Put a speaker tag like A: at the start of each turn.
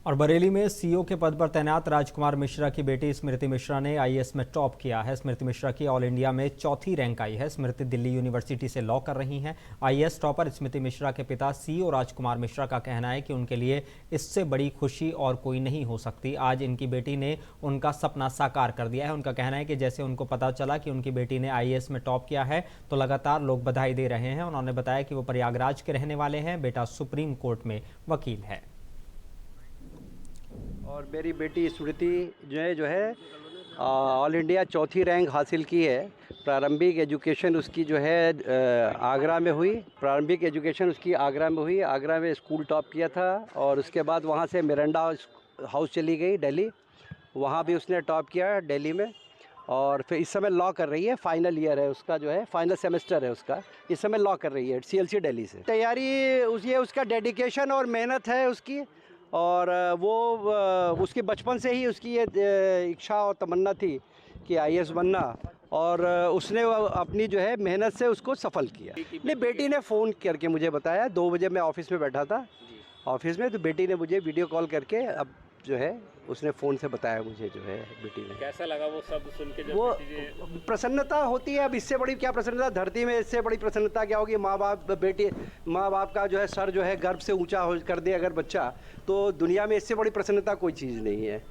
A: और बरेली में सीईओ के पद पर तैनात राजकुमार मिश्रा की बेटी स्मृति मिश्रा ने आईएएस में टॉप किया है। स्मृति मिश्रा की ऑल इंडिया में चौथी रैंक आई है। स्मृति दिल्ली यूनिवर्सिटी से लॉ कर रही हैं। आईएएस टॉपर स्मृति मिश्रा के पिता सीईओ राजकुमार मिश्रा का कहना है कि उनके लिए इससे बड़ी खुशी और कोई नहीं हो सकती। आज इनकी बेटी ने उनका सपना साकार कर दिया है। उनका कहना है कि जैसे उनको पता चला कि उनकी बेटी ने आईएएस में टॉप किया है तो लगातार लोग बधाई दे रहे हैं। उन्होंने बताया कि वो प्रयागराज के रहने वाले हैं। बेटा सुप्रीम कोर्ट में वकील है।
B: और मेरी बेटी स्मृति जो है ऑल इंडिया चौथी रैंक हासिल की है। प्रारंभिक एजुकेशन उसकी जो है आगरा में हुई। प्रारंभिक एजुकेशन उसकी आगरा में हुई। आगरा में स्कूल टॉप किया था और उसके बाद वहाँ से मिरांडा हाउस चली गई दिल्ली, वहाँ भी उसने टॉप किया दिल्ली में। और फिर इस समय लॉ कर रही है। फाइनल ईयर है उसका, जो है फाइनल सेमेस्टर है उसका। इस समय लॉ कर रही है सीएलसी दिल्ली से। तैयारी ये उसका डेडिकेशन और मेहनत है उसकी, और वो उसकी बचपन से ही उसकी ये इच्छा और तमन्ना थी कि आईएएस बनना, और उसने अपनी जो है मेहनत से उसको सफल किया। नहीं, बेटी ने फ़ोन करके मुझे बताया। 2 बजे मैं ऑफिस में बैठा था ऑफिस में, तो बेटी ने मुझे वीडियो कॉल करके अब जो है उसने फ़ोन से बताया मुझे, जो है बेटी ने।
C: कैसा लगा वो सब सुन के? जब
B: वो प्रसन्नता होती है। अब इससे बड़ी क्या प्रसन्नता धरती में, इससे बड़ी प्रसन्नता क्या होगी? माँ बाप का जो है सर जो है गर्व से ऊंचा हो कर दे अगर बच्चा, तो दुनिया में इससे बड़ी प्रसन्नता कोई चीज़ नहीं है।